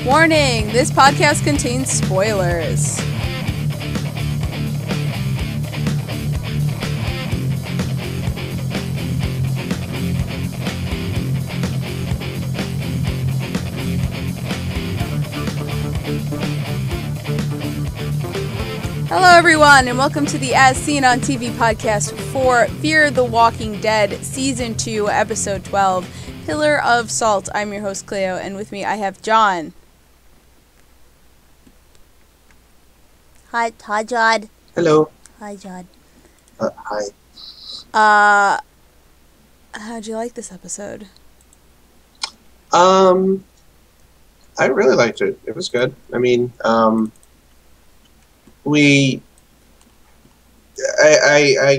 Warning, this podcast contains spoilers. Hello everyone, and welcome to the As Seen on TV podcast for Fear the Walking Dead Season 2, Episode 12, Pillar of Salt. I'm your host, Cleo, and with me I have John. Hi, John. Hello. Hi, John. Hi. How'd you like this episode? I really liked it. It was good. I mean, I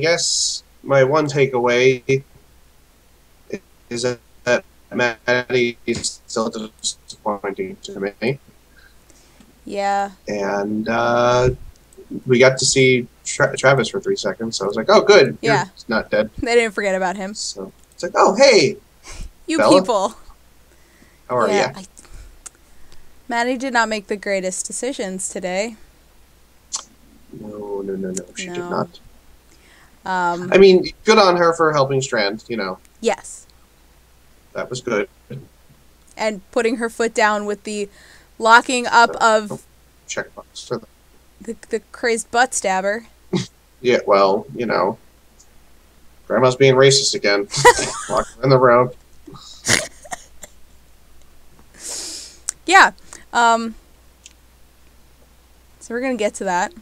guess my one takeaway is that Maddie is still disappointing to me. Yeah. And we got to see Travis for 3 seconds, so I was like, oh, good. Yeah. He's not dead. They didn't forget about him. So it's like, oh, hey. You Bella? people. How are you? Maddie did not make the greatest decisions today. No. She did No. not. I mean, good on her for helping Strand, you know. Yes. That was good. And putting her foot down with the locking up of checkbox for the crazed butt stabber. Yeah, well, you know. Grandma's being racist again. Walking in the road. Yeah. So we're going to get to that.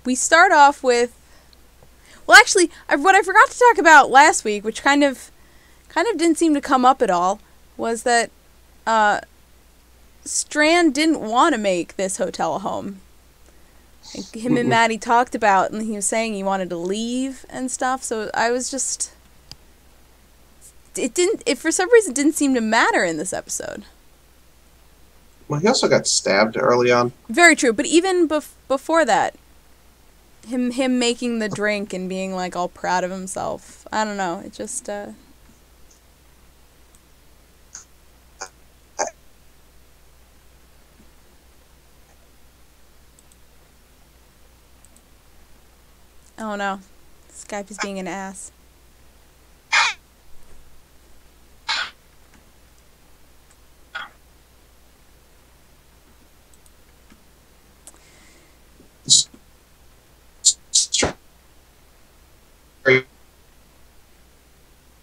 We start off with... Well, actually, what I forgot to talk about last week, which kind of didn't seem to come up at all, was that Strand didn't want to make this hotel a home. Him and Maddie talked about, and he was saying he wanted to leave and stuff, so I was just... It for some reason didn't seem to matter in this episode. Well, he also got stabbed early on. Very true, but even before that, him making the drink and being like all proud of himself, I don't know, it just oh no, Skype is being an ass.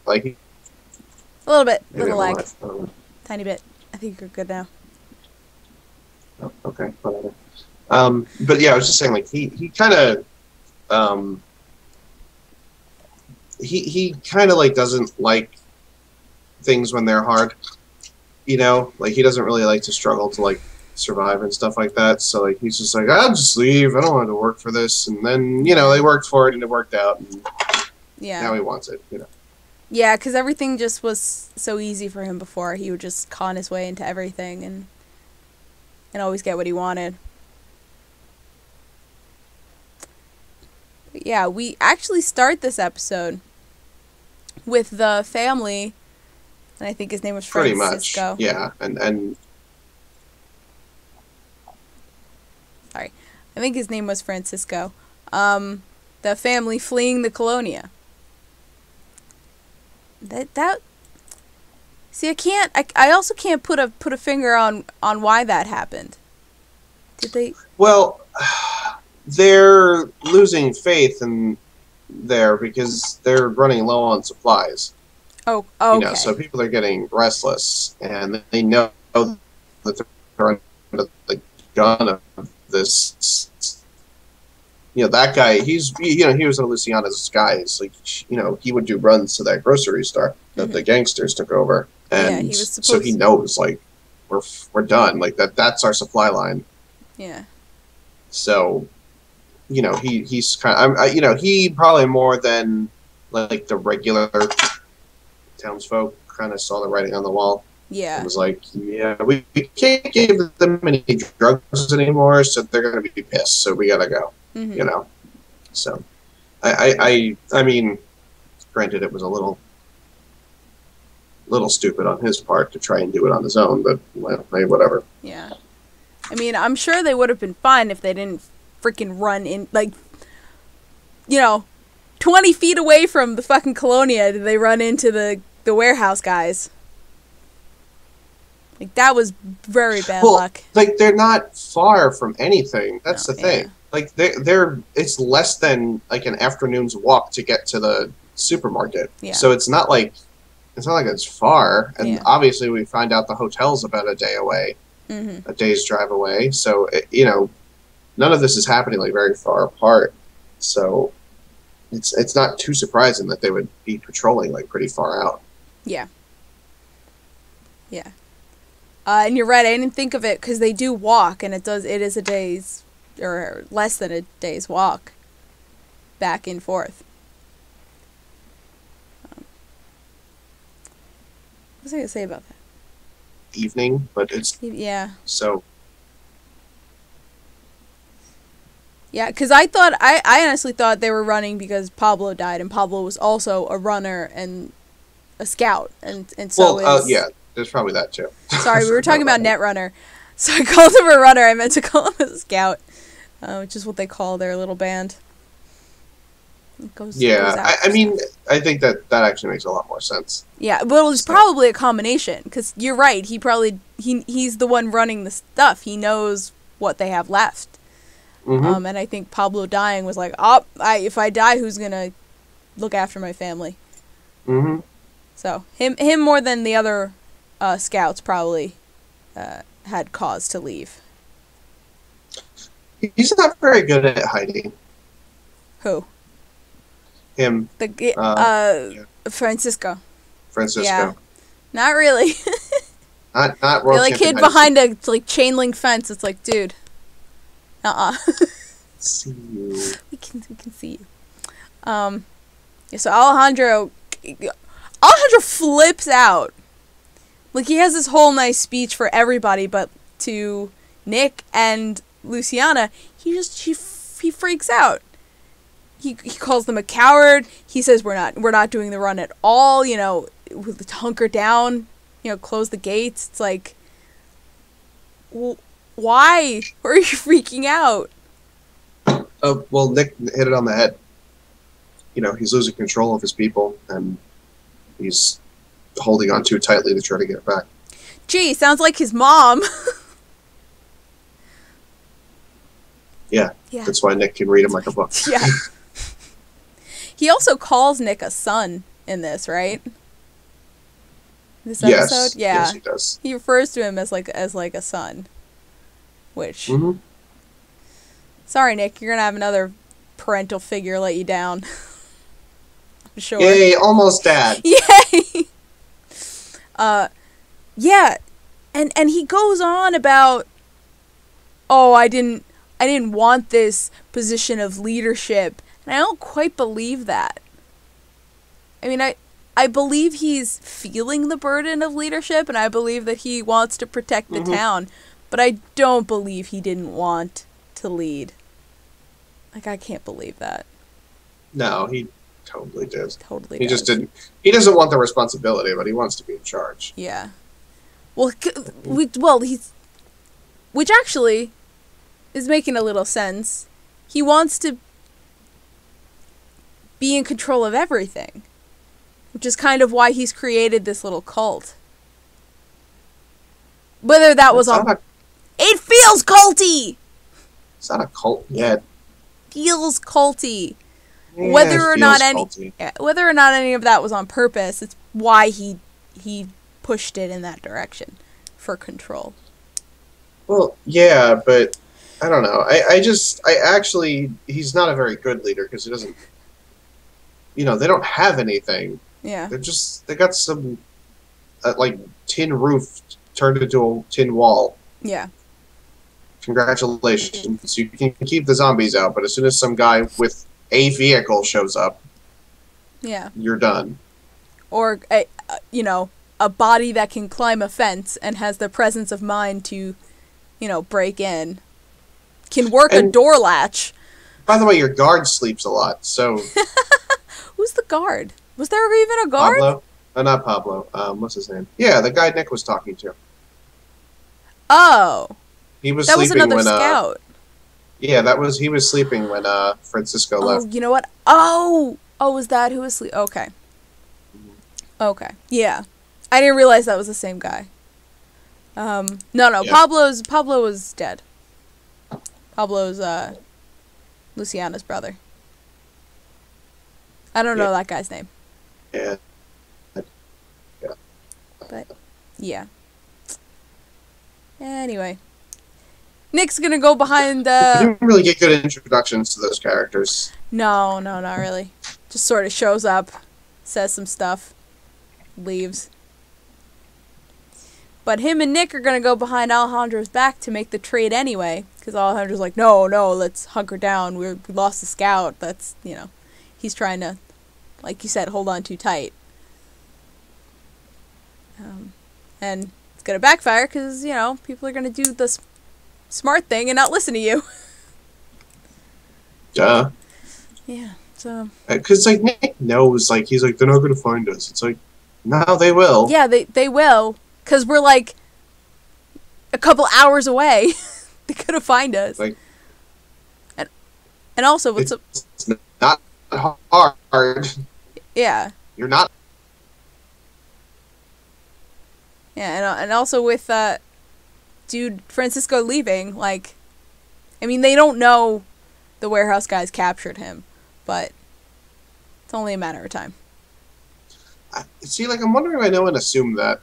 Like, A little bit, little lag, tiny bit. I think you're good now. Oh, okay, whatever. But yeah, I was just saying, like, he kind of, he kind of like doesn't like things when they're hard, you know. Like, he doesn't really like to struggle to like survive and stuff like that. So like, he's just like, I'll just leave. I don't want to work for this. And then, you know, they worked for it and it worked out. And yeah. Now he wants it, you know. Yeah, because everything just was so easy for him before. He would just con his way into everything and always get what he wanted. But yeah, we actually start this episode with the family, and I think his name was Francisco. Pretty much, yeah. And sorry. I think his name was Francisco. The family fleeing the Colonia. See, I also can't put a finger on why that happened. Did they? Well, they're losing faith in there because they're running low on supplies. Oh, okay. You know, so people are getting restless, and they know that they're under the gun of this. You know, that guy, he was in Luciana's disguise. Like, you know, he would do runs to that grocery store that the gangsters took over. And he was so he knows, like, we're done. Like, that's our supply line. Yeah. So, you know, he's kind of, you know, he probably more than, like, the regular townsfolk kind of saw the writing on the wall. Yeah. It was like, yeah, we can't give them any drugs anymore, so they're going to be pissed, so we got to go. Mm-hmm. You know, so I mean, granted, it was a little little stupid on his part to try and do it on his own, but well, hey, whatever. Yeah. I mean, I'm sure they would have been fine if they didn't freaking run in, like, 20 feet away from the fucking Colonia, did they run into the warehouse guys. Like, that was very bad luck. Like, they're not far from anything. That's the thing. Yeah. Like, it's less than, like, an afternoon's walk to get to the supermarket. Yeah. So it's not like it's far. And obviously we find out the hotel's about a day away. Mm-hmm. A day's drive away. So, none of this is happening, like, very far apart. So it's not too surprising that they would be patrolling, like, pretty far out. Yeah. Yeah. And you're right, I didn't think of it, because they do walk, and it is a day's, or less than a day's walk back and forth. What was I going to say about that? Evening, but it's... Yeah. So... Yeah, because I honestly thought they were running because Pablo died, and Pablo was also a runner and a scout, and so yeah, there's probably that too. Sorry, we were talking about Netrunner, so I called him a runner. I meant to call him a scout, which is what they call their little band. I mean, I think that actually makes a lot more sense. Yeah, well, it's probably a combination, because you're right. He's the one running the stuff. He knows what they have left. Mm-hmm. And I think Pablo dying was like, if I die, who's gonna look after my family? Mm-hmm. So him more than the other scouts probably had cause to leave. He's not very good at hiding. Who? Him. Francisco. Yeah. Not really. not world You're like kid behind a chain link fence. It's like, dude. See you. We can see you. So Alejandro flips out. Like, he has this whole nice speech for everybody, but to Nick and Luciana, he freaks out. He calls them a coward. He says we're not doing the run at all. Hunker down. Close the gates. It's like, why are you freaking out? Well, Nick hit it on the head. He's losing control of his people, and he's holding on too tightly to try to get it back. Gee, sounds like his mom. Yeah, that's why Nick can read him like a book. Yeah. He also calls Nick a son in this, right? This episode? Yeah. Yes, he does. He refers to him as a son. Which... Mm-hmm. Sorry, Nick, you're gonna have another parental figure let you down. I'm sure. Yay, almost dad. Yay! Yeah. And he goes on about, I didn't want this position of leadership. And I don't quite believe that. I mean, I believe he's feeling the burden of leadership, and I believe that he wants to protect the town, but I don't believe he didn't want to lead. Like, I can't believe that. No, he totally did. Totally He does. just didn't. He doesn't want the responsibility, but he wants to be in charge. Yeah. Well, which actually is making a little sense. He wants to be in control of everything, which is kind of why he's created this little cult. Whether that was on... It feels culty! It's not a cult yet. Feels culty. Yeah, whether or not any of that was on purpose, it's why he pushed it in that direction for control. Well, yeah, but I don't know. He's not a very good leader because he doesn't. They don't have anything. Yeah. They got some tin roof turned into a tin wall. Yeah. Congratulations. You can keep the zombies out, but as soon as some guy with a vehicle shows up, you're done. Or a body that can climb a fence and has the presence of mind to, break in, can work a door latch. By the way, your guard sleeps a lot, so... Who's the guard? Was there even a guard? Pablo? Not Pablo. What's his name? Yeah, the guy Nick was talking to. Oh, He was that was sleeping another when scout. yeah, he was sleeping when Francisco Oh, left. you know what? Oh, was that who was sleep? Okay. Okay. Yeah. I didn't realize that was the same guy. No. Yeah. Pablo was dead. Pablo's Luciana's brother. I don't know that guy's name. Yeah. But yeah. Anyway. Nick's gonna go behind We didn't really get good introductions to those characters. No, not really. Just sort of shows up, says some stuff, leaves. But him and Nick are going to go behind Alejandro's back to make the trade anyway. Because Alejandro's like, no, let's hunker down. We lost the scout. That's, he's trying to, like you said, hold on too tight. And it's going to backfire because, people are going to do the smart thing and not listen to you. Duh. Yeah, so... Because, Nick knows, he's like, they're not going to find us. It's like, no, they will. Yeah, they will. Because we're, a couple hours away. They could have find us. And also, what's up? It's not hard. Yeah. You're not. Yeah, and also with, dude, Francisco leaving, they don't know the warehouse guys captured him, but it's only a matter of time. See, I'm wondering why no one assumed that.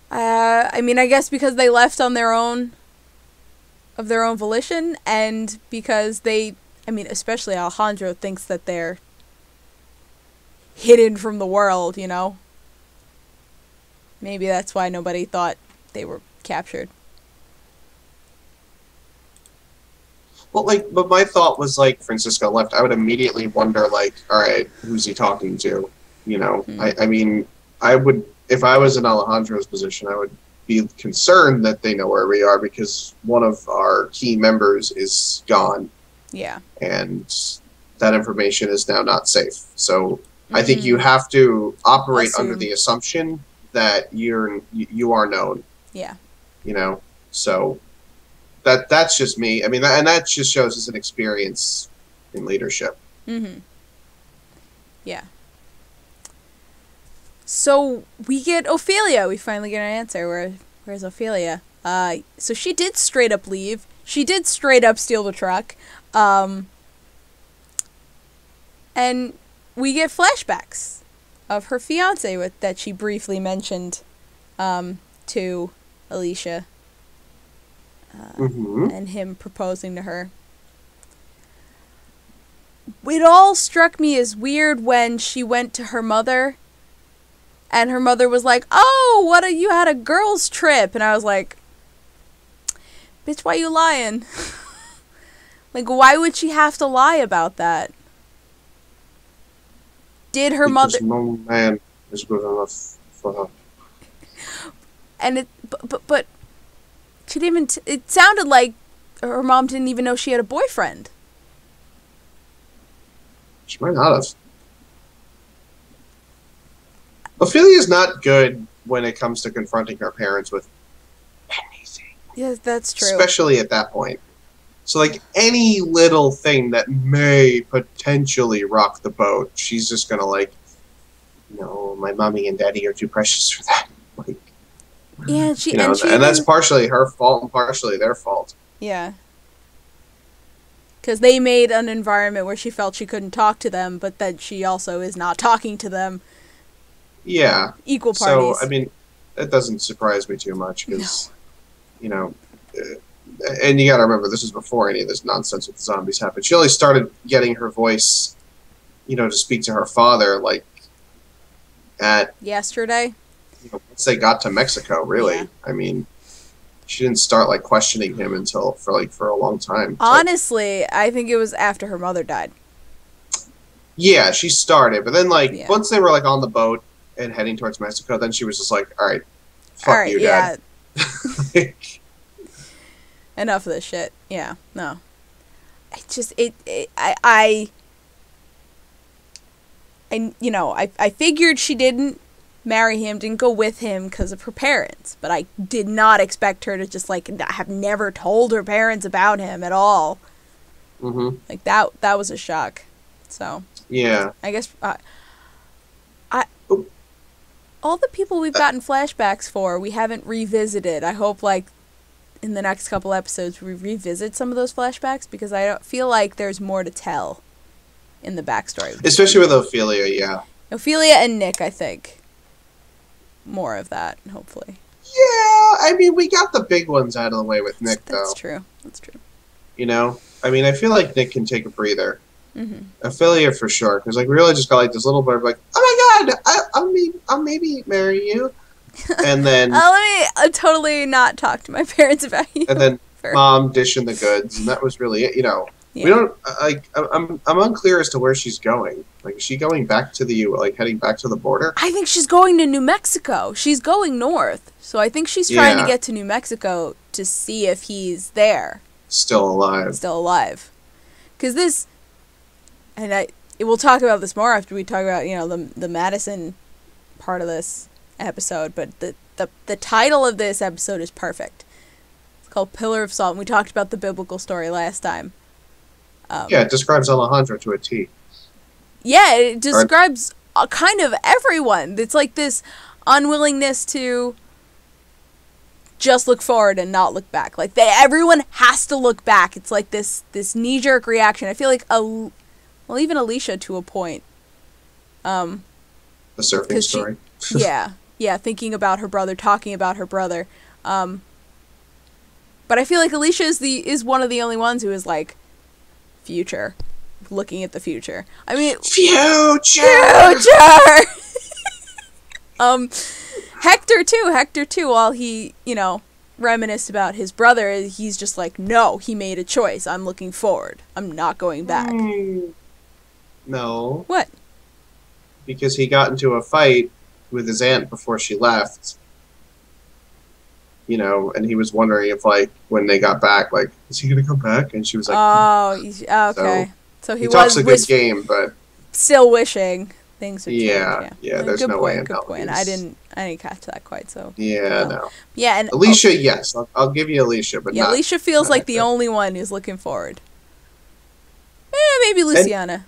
I guess because they left on their own volition, and because especially Alejandro thinks that they're hidden from the world, Maybe that's why nobody thought they were captured. Well, but my thought was, Francisco left, I would immediately wonder, all right, who's he talking to? I would, if I was in Alejandro's position, I would be concerned that they know where we are because one of our key members is gone. Yeah. And that information is now not safe. So I think you have to operate under the assumption that you are known. Yeah. So that's just me. And that just shows us an experience in leadership. Mm-hmm. Yeah. So we get Ophelia. We finally get an answer. Where's Ophelia? So she did straight up leave. She did straight up steal the truck. And we get flashbacks of her fiance that she briefly mentioned to Alicia. And him proposing to her. It all struck me as weird when she went to her mother, and her mother was like, "Oh, you had a girls' trip," and I was like, "Bitch, why you lying?" Why would she have to lie about that? Did her mother? No man is good enough for her. And but. She didn't even it sounded like her mom didn't even know she had a boyfriend. She might not have. Ophelia's not good when it comes to confronting her parents with anything. Yes, that's true. Especially at that point. So, any little thing that may potentially rock the boat, she's just gonna, no, my mommy and daddy are too precious for that. Yeah, and that's partially her fault and partially their fault. Yeah. Because they made an environment where she felt she couldn't talk to them, but that she also is not talking to them. Yeah. Equal parties. So, that doesn't surprise me too much because, and you gotta remember, this was before any of this nonsense with the zombies happened. She only started getting her voice, to speak to her father, at... yesterday? Once they got to Mexico, really. Yeah. She didn't start questioning him until for a long time. Honestly, I think it was after her mother died. Yeah, she started, but then once they were on the boat and heading towards Mexico, then she was just all right, fuck you, Dad. Yeah. Enough of this shit. Yeah, no. I figured she didn't marry him, didn't go with him because of her parents, but I did not expect her to just, like, have never told her parents about him at all. Mm-hmm. Like, that was a shock. So, yeah. I guess, all the people we've gotten flashbacks for, we haven't revisited. I hope, like, in the next couple episodes, we revisit some of those flashbacks, because I don't feel like there's more to tell in the backstory. Especially with Ophelia, yeah. Ophelia and Nick, I think. More of that, hopefully. Yeah, I mean, we got the big ones out of the way with Nick, though. That's true. That's true. You know? I mean, I feel like Nick can take a breather. Mm-hmm. Ophelia for sure, because, like, we really just got, like, this little bit of, like, oh my god, I'll maybe marry you. And then... let me totally not talk to my parents about you. And then mom dishing the goods, and that was really it, you know. Yeah. We don't, like, I'm unclear as to where she's going. Like, is she going back to heading back to the border? I think she's going to New Mexico. She's going north. So I think she's trying to get to New Mexico to see if he's there. Still alive. Because this, and we'll talk about this more after we talk about, the Madison part of this episode, but the title of this episode is perfect. It's called Pillar of Salt, and we talked about the biblical story last time. It describes Alejandro to a T. Yeah, it describes kind of everyone. It's like this unwillingness to just look forward and not look back. Like, everyone has to look back. It's like this knee-jerk reaction. I feel like, even Alicia to a point. The surfing story. Yeah, thinking about her brother, talking about her brother. But I feel like Alicia is one of the only ones who is like, future, looking at the future. I mean, future. Hector too, while he, reminisced about his brother, he's just like, no, he made a choice. I'm looking forward. I'm not going back. No. What? Because he got into a fight with his aunt before she left. And he was wondering if, like, when they got back, like, is he going to come back? And she was like, okay. So he talks a good game, but still wishing things would change. Yeah, there's no way in hell. Good point. I didn't catch that quite, so. No. Yeah, and Alicia, yes. I'll give you Alicia, but not. Alicia feels like the only one who's looking forward. Maybe Luciana.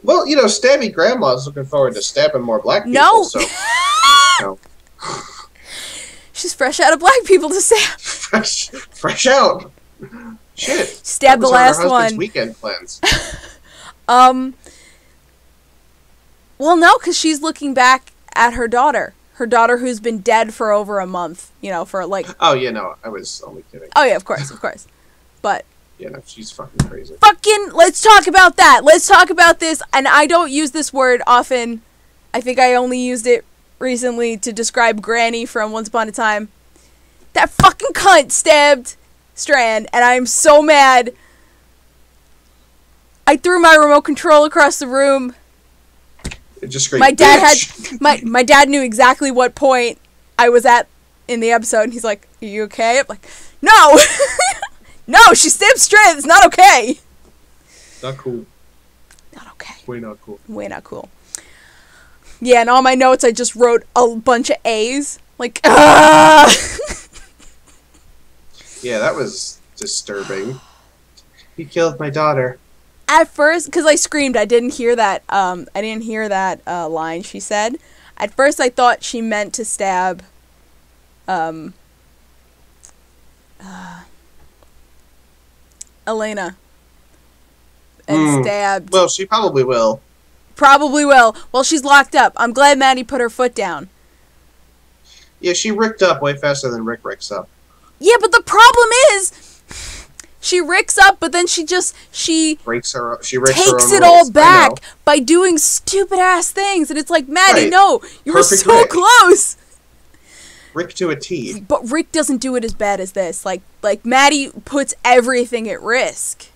Well, Stabby Grandma's looking forward to stabbing more black people. No! So, She's fresh out of black people to stab. Fresh out. Shit. Stab the last one. Weekend plans. Well, no, because she's looking back at her daughter. Her daughter who's been dead for over a month, for like... Oh, yeah, no, I was only kidding. Oh, yeah, of course. But... Yeah, no, she's fucking crazy. Let's talk about that. Let's talk about this. And I don't use this word often. I think I only used it recently to describe Granny from Once Upon a Time. That fucking cunt stabbed Strand, and I'm so mad. I threw my remote control across the room. It just screamed, my dad my dad knew exactly what point I was at in the episode, and he's like, "Are you okay?" I'm like, "No." No, she stabbed Strand. It's not okay. Not cool. Not okay. Way not cool. Way not cool. Yeah, and on my notes, I just wrote a bunch of A's. Like, ah! Yeah, that was disturbing. He killed my daughter. At first, because I screamed, I didn't hear that. Line she said. At first, I thought she meant to stab. Elena. And stabbed. Well, she probably will. Probably will. Well, she's locked up. I'm glad Maddie put her foot down. Yeah, she ricked up way faster than Rick ricks up. Yeah, but the problem is, she ricks up, but then she takes it all back by doing stupid ass things, and it's like, Maddie, no, you were so close. Rick to a T. But Rick doesn't do it as bad as this. Like Maddie puts everything at risk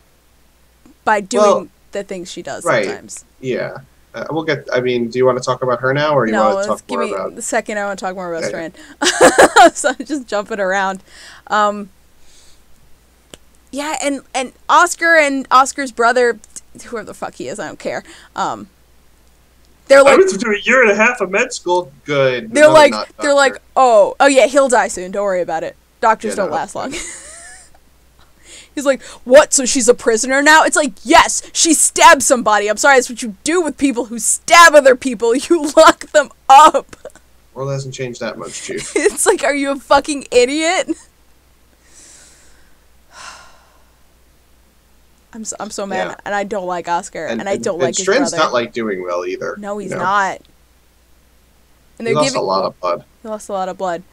by doing the things she does sometimes. Yeah. We'll get. I mean, do you want to talk about her now, or do you want to talk more about? No, the second I want to talk more about Strand. So I'm just jumping around. Yeah, and Oscar and Oscar's brother, whoever the fuck he is, I don't care. They're I like, went through a year and a half of med school. Good. they're Another like, not they're like, doctor. oh yeah, he'll die soon. Don't worry about it. Doctors Yeah, don't no, last long. He's like, what? So she's a prisoner now? It's like, yes, she stabbed somebody. I'm sorry, that's what you do with people who stab other people. You lock them up. World hasn't changed that much, Chief. It's like, are you a fucking idiot? I'm so mad, Yeah. and I don't like Oscar, and I don't like his Strand's brother. not like doing well either. No, he's you know? not. And He lost a lot of blood. He lost a lot of blood.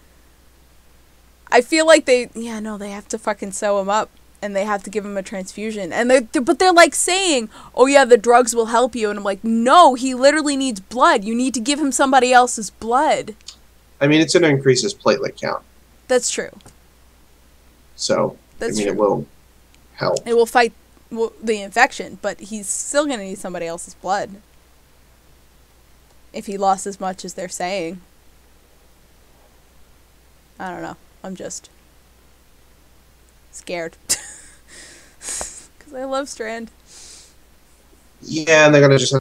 I feel like they have to fucking sew him up, and they have to give him a transfusion, and but they're like saying, oh yeah, the drugs will help you, and I'm like, no, he literally needs blood. You need to give him somebody else's blood. I mean, it's going to increase his platelet count. That's true. So, That's true. true. It will help. It will fight the infection, but he's still going to need somebody else's blood. If he lost as much as they're saying. I don't know. I'm just scared. Because I love Strand. Yeah, and they're going to just...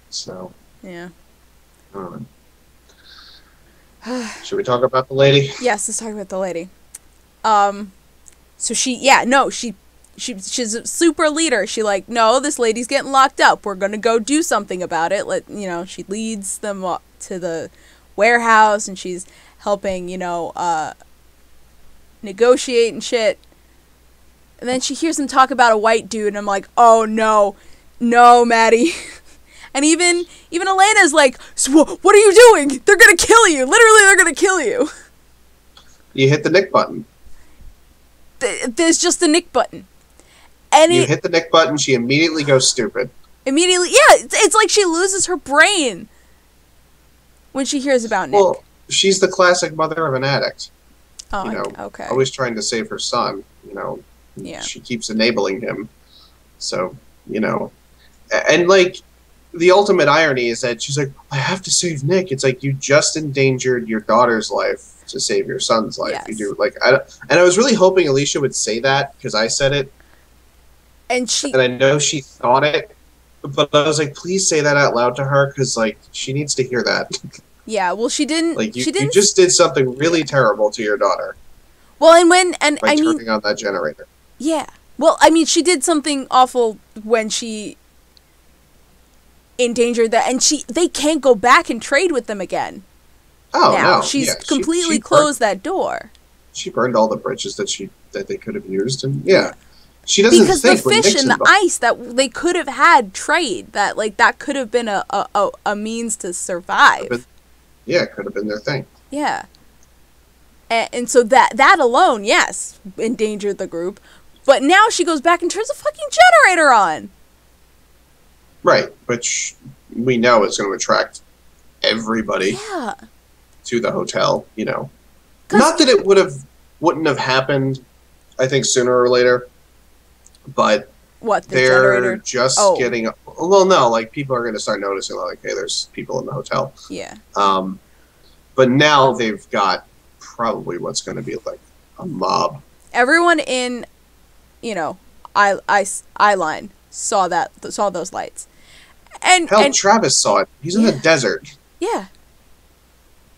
So, Yeah. I don't know. Should we talk about the lady? Yes, let's talk about the lady. So she's a super leader. She like, no, this lady's getting locked up. We're gonna go do something about it. She leads them up to the warehouse, and she's helping, negotiate and shit. And then she hears them talk about a white dude, and I'm like, oh no, Maddie. And even Elena's like, so what are you doing? They're gonna kill you. Literally, they're gonna kill you. You hit the Nick button. There's just the Nick button. And you hit the Nick button, she immediately goes stupid. Immediately, yeah, it's like she loses her brain when she hears about Nick. Well, she's the classic mother of an addict. Oh, okay. Always trying to save her son, Yeah. She keeps enabling him. So, and like, the ultimate irony is that she's like, I have to save Nick. It's like, you just endangered your daughter's life to save your son's life. Yes. You do, like, and I was really hoping Alicia would say that, because I said it. And I know she thought it, but I was like, please say that out loud to her, because, like, she needs to hear that. Yeah, well, she didn't. Like, she didn't. You just did something really terrible to your daughter. Well, by turning on that generator. Yeah. Well, I mean, she did something awful when she endangered that, and they can't go back and trade with them again. Oh, now. no. She's Yeah, completely she closed that door. She burned all the bridges that they could have used, and yeah. She doesn't because think the fish and the ice that they could have had trade, that could have been a means to survive. Yeah, it could have been their thing. Yeah. And so that alone, yes, endangered the group. But now she goes back and turns a fucking generator on. Right, which we know is going to attract everybody to the hotel, Not that it wouldn't have happened, I think, sooner or later, but they're generator? just getting... Well, no, like, people are going to start noticing, like, hey, there's people in the hotel. Yeah. But now they've got probably what's going to be, like, a mob. Everyone in, Eyeline saw those lights. And Travis saw it. He's in the desert. Yeah.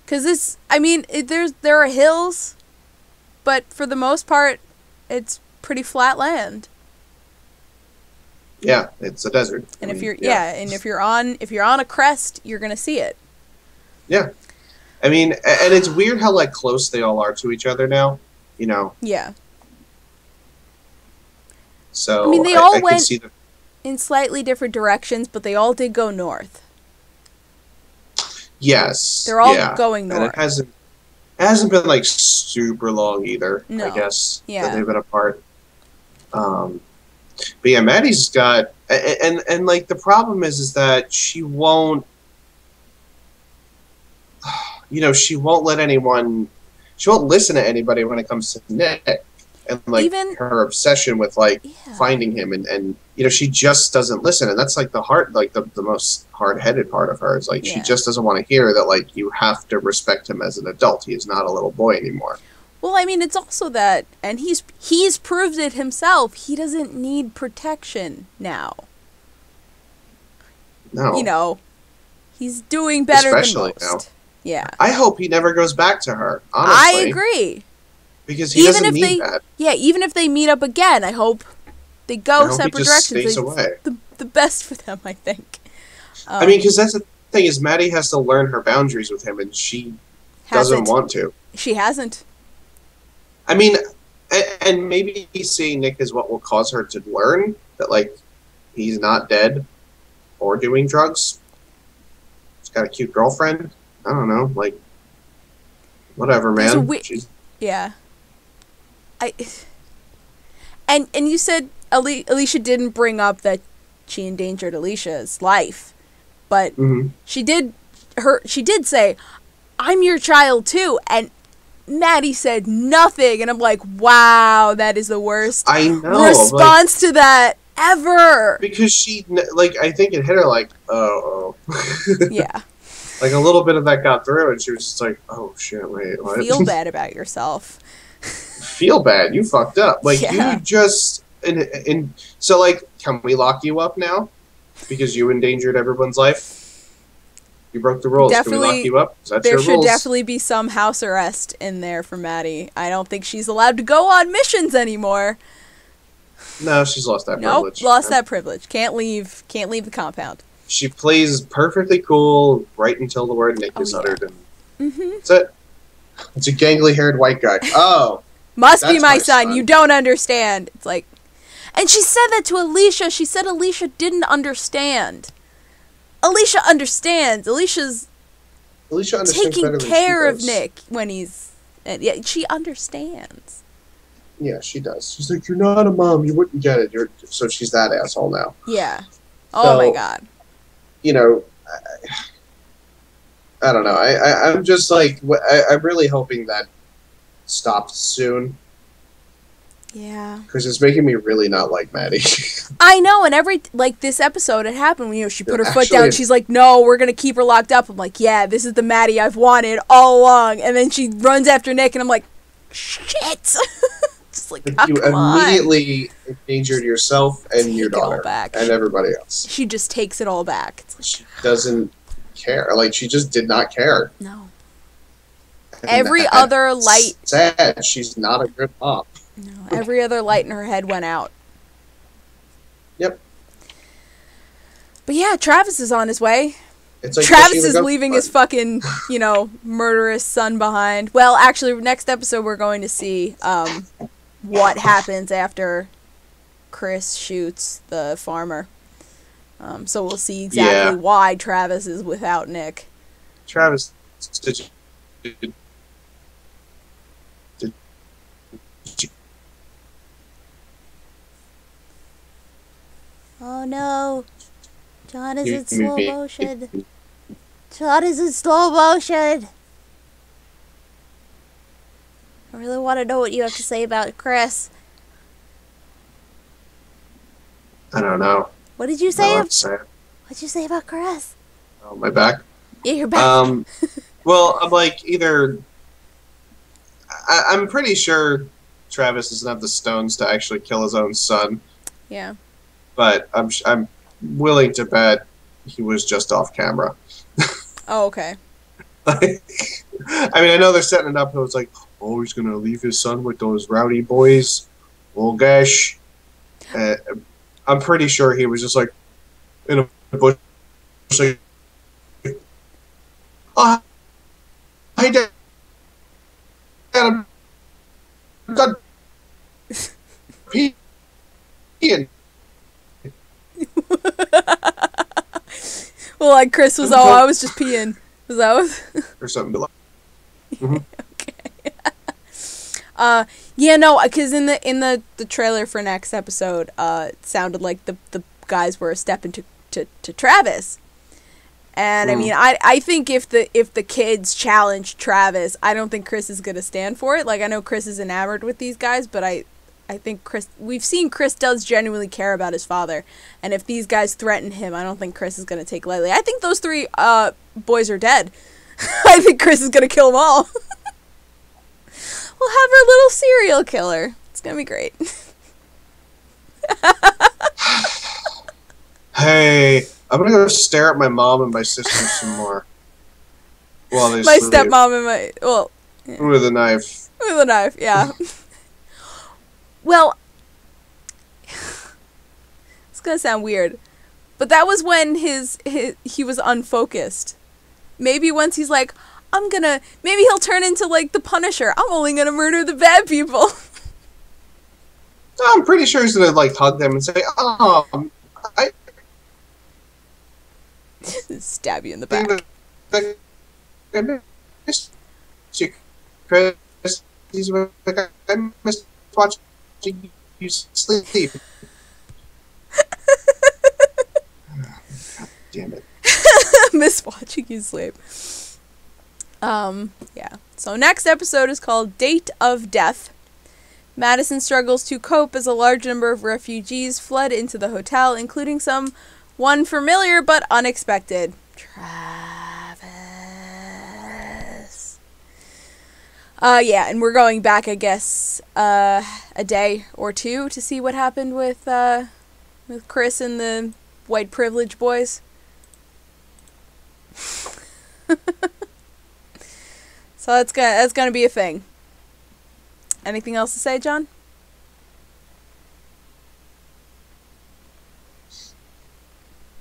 Because there are hills, but for the most part, it's pretty flat land. Yeah, it's a desert. And if you're on a crest, you're gonna see it. Yeah, I mean, and it's weird how like close they all are to each other now. Yeah. So they all went in slightly different directions, but they all did go north. Yes, they're all going north. And it hasn't been like super long either. No. I guess that they've been apart. But yeah, Maddie's got and like the problem is that she won't. She won't let anyone. She won't listen to anybody when it comes to Nick. And like her obsession with like finding him and she just doesn't listen, and that's like the most hard-headed part of her is like she just doesn't want to hear that like you have to respect him as an adult. He is not a little boy anymore. Well, I mean, it's also that, and he's proved it himself. He doesn't need protection now. No. you know, he's doing better Especially than most. now. Yeah. I hope he never goes back to her, honestly. I agree. Because he doesn't need that. Yeah, even if they meet up again, I hope they go separate directions. Stays away. The best for them, I think. I mean, because that's the thing is, Maddie has to learn her boundaries with him, and she doesn't want to. She hasn't. I mean, and maybe seeing Nick is what will cause her to learn that, like, he's not dead or doing drugs. He's got a cute girlfriend. I don't know, like, whatever, man. Yeah. And you said Alicia didn't bring up that she endangered Alicia's life, but she did say, "I'm your child too," and Maddie said nothing, and I'm like, wow, that is the worst response to that ever. Because she, like, I think it hit her like, oh. Yeah. Like, a little bit of that got through, and she was just like, oh, shit, wait, what? Feel bad about yourself. Feel bad? You fucked up. Like, you just... And so, like, can we lock you up now? Because you endangered everyone's life? You broke the rules. Can we lock you up? That's your rules. There should definitely be some house arrest in there for Maddie. I don't think she's allowed to go on missions anymore. No, she's lost that privilege. Nope, lost that privilege. Can't leave the compound. She plays perfectly cool right until the word Nick is uttered. And that's it. It's a gangly-haired white guy. Oh. Must be my son. You don't understand. It's like... And she said that to Alicia. She said Alicia didn't understand. Alicia understands. Alicia understands taking care of Nick when he's... Yeah, she understands. Yeah, she does. She's like, you're not a mom. You wouldn't get it. So she's that asshole now. Yeah. Oh, my God. You know, I don't know. I'm just like, I'm really hoping that stops soon. Yeah. Because it's making me really not like Maddie. I know, and this episode, it happened when, she put her foot down. She's like, no, we're going to keep her locked up. I'm like, yeah, this is the Maddie I've wanted all along. And then she runs after Nick, and I'm like, shit. Just like, you immediately endangered yourself and your daughter and everybody else. She just takes it all back. It's like, she doesn't care. Like, she just did not care. No. Every other light... Sad. She's not a good mom. No, every other light in her head went out. Yep. But yeah, Travis is on his way. It's like Travis is leaving his fucking, murderous son behind. Well, actually, next episode we're going to see what happens after Chris shoots the farmer. So we'll see exactly why Travis is without Nick. Travis... Oh no, John is in slow motion. John is in slow motion. I really want to know what you have to say about Chris. I don't know. What did you say? What did you say about Chris? Oh, my back? Yeah, your back. Well, I'm like, either... I'm pretty sure Travis doesn't have the stones to actually kill his own son. Yeah. But I'm willing to bet he was just off camera. Oh, okay. I mean, I know they're setting it up. So it's like, oh, he's gonna leave his son with those rowdy boys. Oh gosh. I'm pretty sure he was just like in a bush. Like, oh, hey, Dad. I'm done peeing. Well, like Chris was, I was just peeing. Was that what? Or something below. Okay. Yeah, no, because in the trailer for next episode, it sounded like the guys were stepping to Travis. And I mean, I think if the kids challenge Travis, I don't think Chris is gonna stand for it. Like, I know Chris is enamored with these guys, but I think we've seen Chris does genuinely care about his father, and if these guys threaten him, I don't think Chris is gonna take lightly. I think those three boys are dead. I think Chris is gonna kill them all. We'll have our little serial killer. It's gonna be great. Hey, I'm gonna go stare at my mom and my sister some more. While they My sleep. stepmom and my... Well... Yeah. With a knife. With a knife, yeah. Well... It's gonna sound weird. But that was when he was unfocused. Maybe once he's like, maybe he'll turn into, like, the Punisher. I'm only gonna murder the bad people. I'm pretty sure he's gonna, like, hug them and say, I... Stab you in the back. I missed you, Chris. I missed watching you sleep. God damn it. Miss watching you sleep. Yeah. So next episode is called Date of Death. Madison struggles to cope as a large number of refugees fled into the hotel, including one familiar but unexpected. Travis. Yeah, and we're going back, I guess, a day or two to see what happened with Chris and the white privilege boys. So that's gonna be a thing. Anything else to say, John?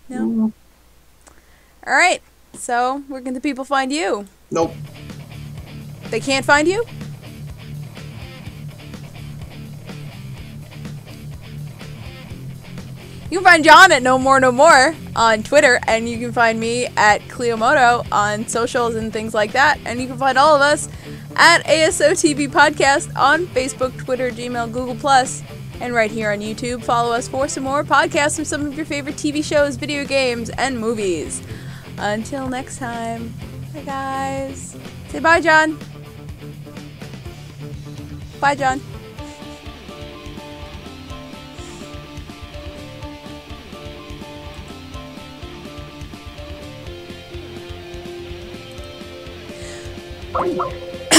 No. All right. So, where can the people find you? Nope. They can't find you? You can find John at No More No More on Twitter, and you can find me at Cleomoto on socials and things like that. And you can find all of us at ASOTV Podcast on Facebook, Twitter, Gmail, Google+, and right here on YouTube. Follow us for some more podcasts of some of your favorite TV shows, video games, and movies. Until next time, bye guys. Say bye, John. Bye, John.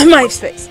My space.